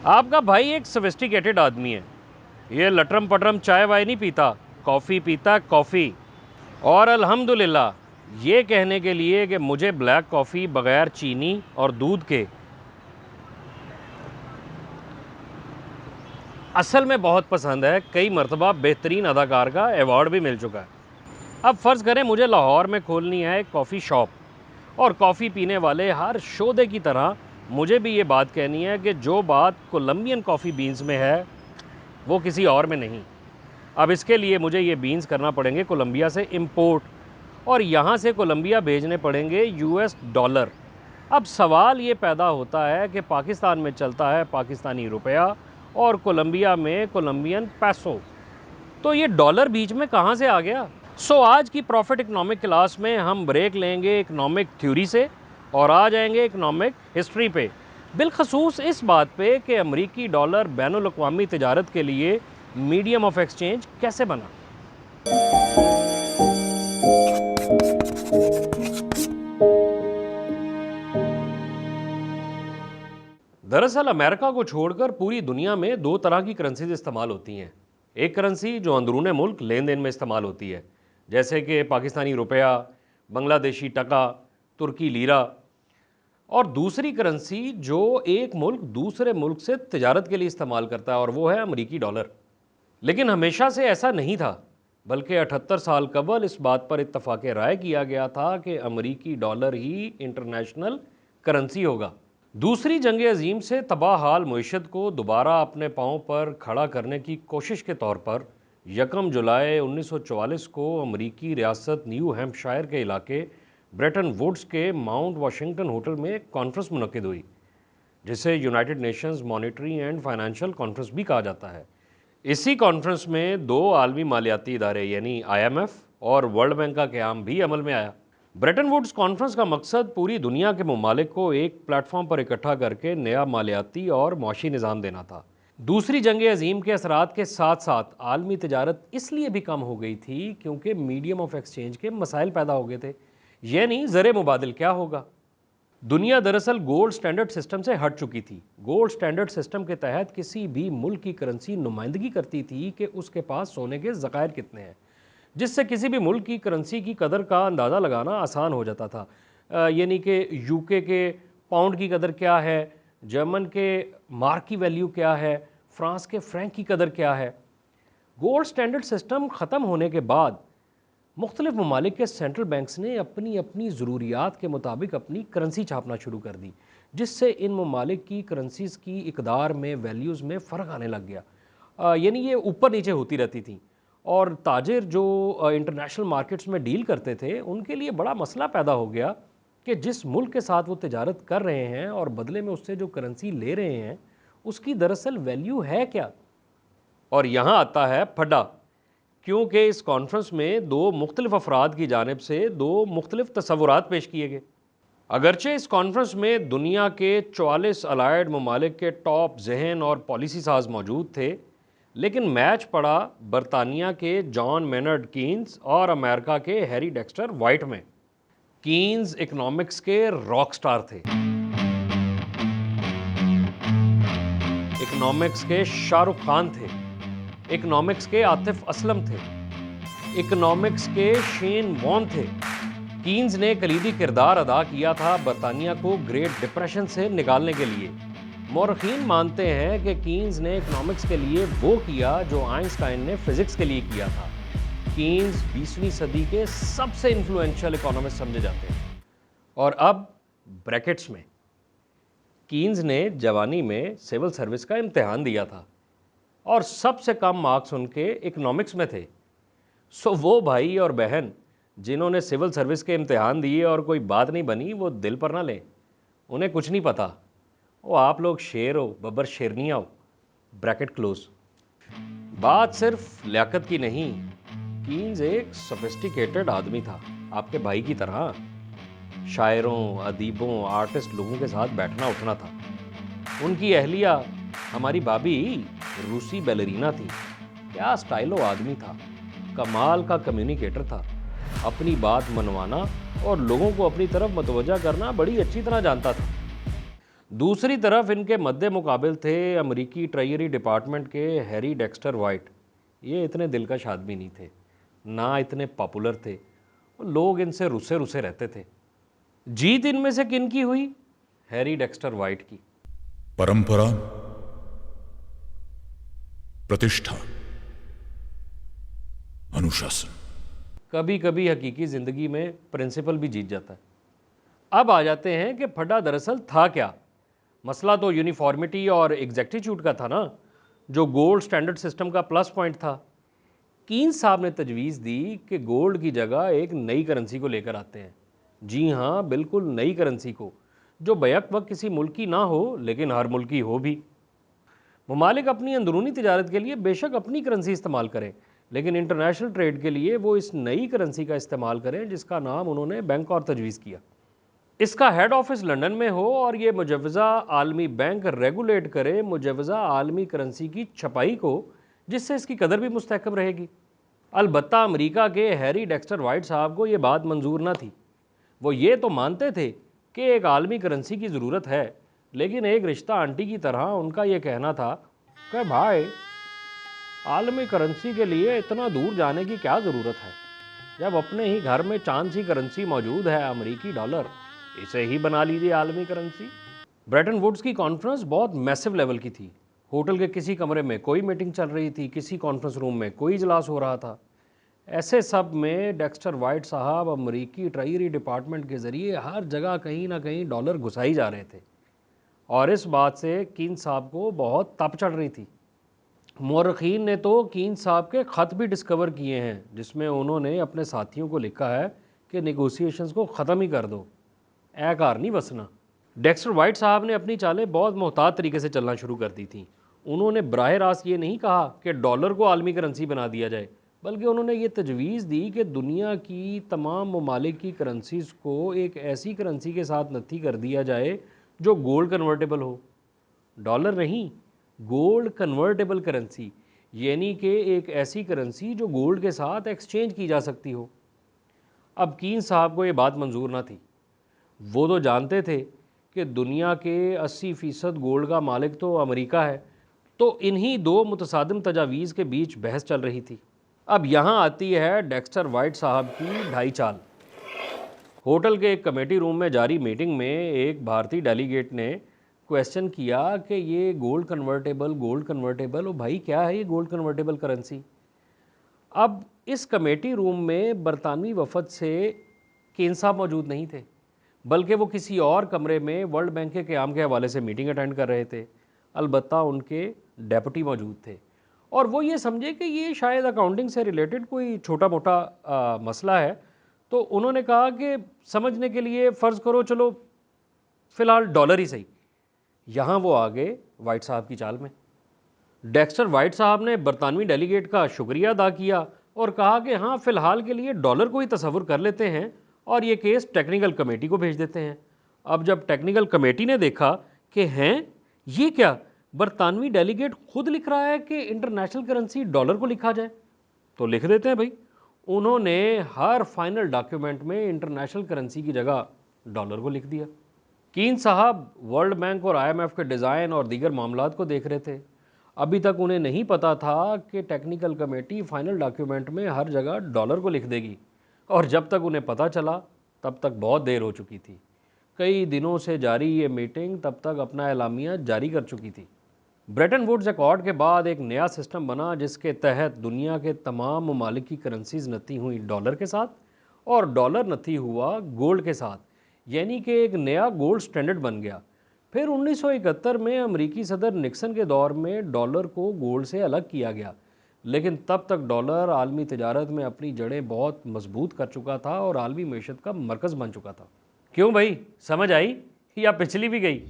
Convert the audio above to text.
آپ کا بھائی ایک سوفسٹیکیٹڈ آدمی ہے، یہ لٹرم پٹرم چائے وائے نہیں پیتا، کافی پیتا کافی۔ اور الحمدللہ یہ کہنے کے لیے کہ مجھے بلیک کافی بغیر چینی اور دودھ کے اصل میں بہت پسند ہے، کئی مرتبہ بہترین اداکار کا ایوارڈ بھی مل چکا ہے۔ اب فرض کریں مجھے لاہور میں کھولنی ہے ایک کافی شاپ، اور کافی پینے والے ہر شودے کی طرح مجھے بھی یہ بات کہنی ہے کہ جو بات کولمبین کافی بینز میں ہے وہ کسی اور میں نہیں۔ اب اس کے لیے مجھے یہ بینز کرنا پڑیں گے کولمبیا سے امپورٹ، اور یہاں سے کولمبیا بھیجنے پڑیں گے US ڈالر۔ اب سوال یہ پیدا ہوتا ہے کہ پاکستان میں چلتا ہے پاکستانی روپیہ اور کولمبیا میں کولمبین پیسو، تو یہ ڈالر بیچ میں کہاں سے آ گیا؟ آج کی پروفٹ اکنامک کلاس میں ہم بریک لیں گے اکنامک تھیوری سے اور آ جائیں گے اکنامک ہسٹری پہ، بالخصوص اس بات پہ کہ امریکی ڈالر بین الاقوامی تجارت کے لیے میڈیم آف ایکسچینج کیسے بنا۔ دراصل امریکہ کو چھوڑ کر پوری دنیا میں دو طرح کی کرنسیز استعمال ہوتی ہیں۔ ایک کرنسی جو اندرون ملک لین دین میں استعمال ہوتی ہے، جیسے کہ پاکستانی روپیہ، بنگلہ دیشی ٹکا، ترکی لیرہ، اور دوسری کرنسی جو ایک ملک دوسرے ملک سے تجارت کے لیے استعمال کرتا ہے، اور وہ ہے امریکی ڈالر۔ لیکن ہمیشہ سے ایسا نہیں تھا، بلکہ 78 سال قبل اس بات پر اتفاق رائے کیا گیا تھا کہ امریکی ڈالر ہی انٹرنیشنل کرنسی ہوگا۔ دوسری جنگ عظیم سے تباہ حال معیشت کو دوبارہ اپنے پاؤں پر کھڑا کرنے کی کوشش کے طور پر 1 جولائی 1944 کو امریکی ریاست نیو ہیمپشائر کے علاقے بریٹن ووڈز کے ماؤنٹ واشنگٹن ہوٹل میں ایک کانفرنس منعقد ہوئی، جسے United nations monetary and financial conference بھی کہا جاتا ہے۔ اسی کانفرنس میں 2 عالمی مالیاتی ادارے یعنی IMF اور ورلڈ بینک کا قیام بھی عمل میں آیا۔ بریٹن ووڈز کانفرنس کا مقصد پوری دنیا کے ممالک کو ایک پلیٹ فارم پر اکٹھا کر کے نیا مالیاتی اور معاشی نظام دینا تھا۔ دوسری جنگ عظیم کے اثرات کے ساتھ ساتھ عالمی تجارت اس لیے بھی کم ہو گئی تھی کیونکہ میڈیم آف ایکسچینج کے مسائل پیدا ہو گئے تھے، یعنی زر مبادل کیا ہوگا۔ دنیا دراصل گولڈ سٹینڈرڈ سسٹم سے ہٹ چکی تھی۔ گولڈ سٹینڈرڈ سسٹم کے تحت کسی بھی ملک کی کرنسی نمائندگی کرتی تھی کہ اس کے پاس سونے کے ذخائر کتنے ہیں، جس سے کسی بھی ملک کی کرنسی کی قدر کا اندازہ لگانا آسان ہو جاتا تھا۔ یعنی کہ UK کے پاؤنڈ کی قدر کیا ہے، جرمن کے مارک کی ویلیو کیا ہے، فرانس کے فرینک کی قدر کیا ہے۔ گولڈ سٹینڈرڈ سسٹم ختم ہونے کے بعد مختلف ممالک کے سینٹرل بینکس نے اپنی ضروریات کے مطابق اپنی کرنسی چھاپنا شروع کر دی، جس سے ان ممالک کی کرنسیز کی اقدار میں ویلیوز میں فرق آنے لگ گیا، یعنی یہ اوپر نیچے ہوتی رہتی تھیں، اور تاجر جو انٹرنیشنل مارکیٹس میں ڈیل کرتے تھے ان کے لیے بڑا مسئلہ پیدا ہو گیا کہ جس ملک کے ساتھ وہ تجارت کر رہے ہیں اور بدلے میں اس سے جو کرنسی لے رہے ہیں اس کی دراصل ویلیو ہے کیا۔ اور یہاں آتا ہے پھڈا، کیونکہ اس کانفرنس میں 2 مختلف افراد کی جانب سے 2 مختلف تصورات پیش کیے گئے۔ اگرچہ اس کانفرنس میں دنیا کے 44 الائڈ ممالک کے ٹاپ ذہن اور پالیسی ساز موجود تھے، لیکن میچ پڑا برطانیہ کے جان مینرڈ کینز اور امریکہ کے ہیری ڈیکسٹر وائٹ میں۔ کینز اکنامکس کے راک سٹار تھے، اکنامکس کے شاہ رخ خان تھے، اکنامکس کے عاطف اسلم تھے، اکنامکس کے شین وان تھے۔ کینز نے کلیدی کردار ادا کیا تھا برطانیہ کو گریٹ ڈپریشن سے نکالنے کے لیے۔ مورخین مانتے ہیں کہ کینز نے اکنامکس کے لیے وہ کیا جو آئنسٹائن نے فزکس کے لیے کیا تھا۔ کینز 20ویں صدی کے سب سے انفلوئنشل اکانومسٹ سمجھے جاتے ہیں۔ اور اب بریکٹس میں، کینز نے جوانی میں سول سروس کا امتحان دیا تھا اور سب سے کم مارکس ان کے اکنامکس میں تھے۔ وہ بھائی اور بہن جنہوں نے سول سروس کے امتحان دیے اور کوئی بات نہیں بنی، وہ دل پر نہ لیں، انہیں کچھ نہیں پتا، وہ آپ لوگ شیر ہو، ببر شیرنیاں ہو۔ Bracket close. بات صرف لیاقت کی نہیں، کینز ایک سوفسٹیکیٹڈ آدمی تھا، آپ کے بھائی کی طرح۔ شاعروں، ادیبوں، آرٹسٹ لوگوں کے ساتھ بیٹھنا اٹھنا تھا۔ ان کی اہلیہ ہماری بابی روسی بیلرینا تھی۔ کیا سٹائلو آدمی تھا، کمال کا کمیونیکیٹر تھا، اپنی بات منوانا اور لوگوں کو اپنی طرف متوجہ کرنا بڑی اچھی طرح جانتا تھا۔ दूसरी तरफ इनके मद्दे मुकाबिल थे अमेरिकी ट्रेजरी डिपार्टमेंट के हैरी डेक्स्टर वाइट। ये इतने दिलकश आदमी नहीं थे, ना इतने पॉपुलर थे, लोग इनसे रुसे रुसे रहते थे। जीत इनमें से किन की हुई? हैरी डेक्स्टर वाइट की। परंपरा, प्रतिष्ठा, अनुशासन। कभी कभी हकीकी ज़िंदगी में प्रिंसिपल भी जीत जाता है। अब आ जाते हैं कि फटा दरअसल था क्या। मसला तो यूनिफॉर्मिटी और एग्जैक्टिट्यूड का था ना, जो गोल्ड स्टैंडर्ड सिस्टम का प्लस पॉइंट था। कीन्स साहब ने तजवीज़ दी कि गोल्ड की जगह एक नई करेंसी को लेकर आते हैं। जी हाँ, बिल्कुल नई करेंसी को, जो बैक वक्त किसी मुल्क की ना हो लेकिन हर मुल्क की हो भी। ममालिक अपनी अंदरूनी तिजारत के लिए बेशक अपनी करेंसी इस्तेमाल करें, लेकिन इंटरनेशनल ट्रेड के लिए वो इस नई करेंसी का इस्तेमाल करें जिसका नाम उन्होंने बैंक और तजवीज़ किया। इसका हेड ऑफिस लंदन में हो और ये मुजवज़ा आलमी बैंक रेगुलेट करे मुजवज़ा आलमी करेंसी की छपाई को, जिससे इसकी कदर भी मुस्तहकम रहेगी। अलबत्ता अमेरिका के हैरी डेक्स्टर वाइट साहब को ये बात मंजूर ना थी। वो ये तो मानते थे कि एक आलमी करेंसी की ज़रूरत है, लेकिन एक रिश्ता आंटी की तरह उनका ये कहना था कि भाई, आलमी करेंसी के लिए इतना दूर जाने की क्या ज़रूरत है, जब अपने ही घर में चांद सी करेंसी मौजूद है, अमेरिकी डॉलर, इसे ही बना लीजिए आलमी करेंसी। ब्रेटन वुड्स की कॉन्फ्रेंस बहुत मैसिव लेवल की थी। होटल के किसी कमरे में कोई मीटिंग चल रही थी, किसी कॉन्फ्रेंस रूम में कोई इजलास हो रहा था। ऐसे सब में डेक्स्टर वाइट साहब अमेरिकी ट्रेजरी डिपार्टमेंट के ज़रिए हर जगह कहीं ना कहीं डॉलर घुसाई जा रहे थे, और इस बात से कीन्स साहब को बहुत तप चढ़ रही थी। मौरखीन ने तो कीन्स साहब के ख़त भी डिस्कवर किए हैं, जिसमें उन्होंने अपने साथियों को लिखा है कि नेगोशिएशंस को ख़त्म ही कर दो, ए कार नहीं बसना। डेक्स्टर वाइट साहब ने अपनी चालें बहुत मोहतात तरीके से चलना शुरू कर दी थी। उन्होंने बराह रास्त ये नहीं कहा कि डॉलर को आलमी करेंसी बना दिया जाए, बल्कि उन्होंने ये तजवीज़ दी कि दुनिया की तमाम ममालिक की करेंसीज़ को एक ऐसी करेंसी के साथ नत्थी कर दिया जाए जो गोल्ड कन्वर्टेबल हो। डॉलर नहीं, गोल्ड कन्वर्टेबल करेंसी, यानी कि एक ऐसी करेंसी जो गोल्ड के साथ एक्सचेंज की जा सकती हो। अब कीन्स साहब को ये बात मंजूर ना थी। वो तो जानते थे कि दुनिया के 80% गोल्ड का मालिक तो अमेरिका है, तो इन्हीं दो मुतसादिम तजावीज़ के बीच बहस चल रही थी। अब यहाँ आती है डेक्स्टर वाइट साहब की ढाई चाल। होटल के एक कमेटी रूम में जारी मीटिंग में एक भारतीय डेलीगेट ने क्वेश्चन किया कि ये गोल्ड कन्वर्टेबल, ओ भाई क्या है ये गोल्ड कन्वर्टेबल करेंसी? अब इस कमेटी रूम में बरतानवी वफद से कीन्स साहब मौजूद नहीं थे, बल्कि वो किसी और कमरे में वर्ल्ड बैंक के क़याम के हवाले से मीटिंग अटेंड कर रहे थे। अलबत्ता उनके डेप्यूटी मौजूद थे, और वो ये समझे कि ये शायद अकाउंटिंग से रिलेटेड कोई छोटा मोटा मसला है, तो उन्होंने कहा कि समझने के लिए फ़र्ज़ करो चलो फ़िलहाल डॉलर ही सही। यहाँ वो आ गए वाइट साहब की चाल में। डेक्स्टर वाइट साहब ने बरतानवी डेलीगेट का शुक्रिया अदा किया और कहा कि हाँ, फ़िलहाल के लिए डॉलर को ही तसव्वुर कर लेते हैं और ये केस टेक्निकल कमेटी को भेज देते हैं। अब जब टेक्निकल कमेटी ने देखा कि हैं ये क्या, बरतानवी डेलीगेट खुद लिख रहा है कि इंटरनेशनल करेंसी डॉलर को लिखा जाए, तो लिख देते हैं भाई। उन्होंने हर फाइनल डॉक्यूमेंट में इंटरनेशनल करेंसी की जगह डॉलर को लिख दिया। कीन्स साहब वर्ल्ड बैंक और IMF के डिज़ाइन और दीगर मामलात को देख रहे थे। अभी तक उन्हें नहीं पता था कि टेक्निकल कमेटी फाइनल डॉक्यूमेंट में हर जगह डॉलर को लिख देगी, और जब तक उन्हें पता चला तब तक बहुत देर हो चुकी थी। कई दिनों से जारी ये मीटिंग तब तक अपना एलामिया जारी कर चुकी थी। ब्रेटन वुड्स अकॉर्ड के बाद एक नया सिस्टम बना जिसके तहत दुनिया के तमाम ममालिक की करेंसीज नत्थी हुई डॉलर के साथ और डॉलर नत्थी हुआ गोल्ड के साथ, यानी कि एक नया गोल्ड स्टैंडर्ड बन गया। फिर 1971 में अमेरिकी सदर निक्सन के दौर में डॉलर को गोल्ड से अलग किया गया, लेकिन तब तक डॉलर आलमी तिजारत में अपनी जड़ें बहुत मजबूत कर चुका था और आलमी मईशत का मरकज़ बन चुका था। क्यों भाई, समझ आई या पिछली भी गई?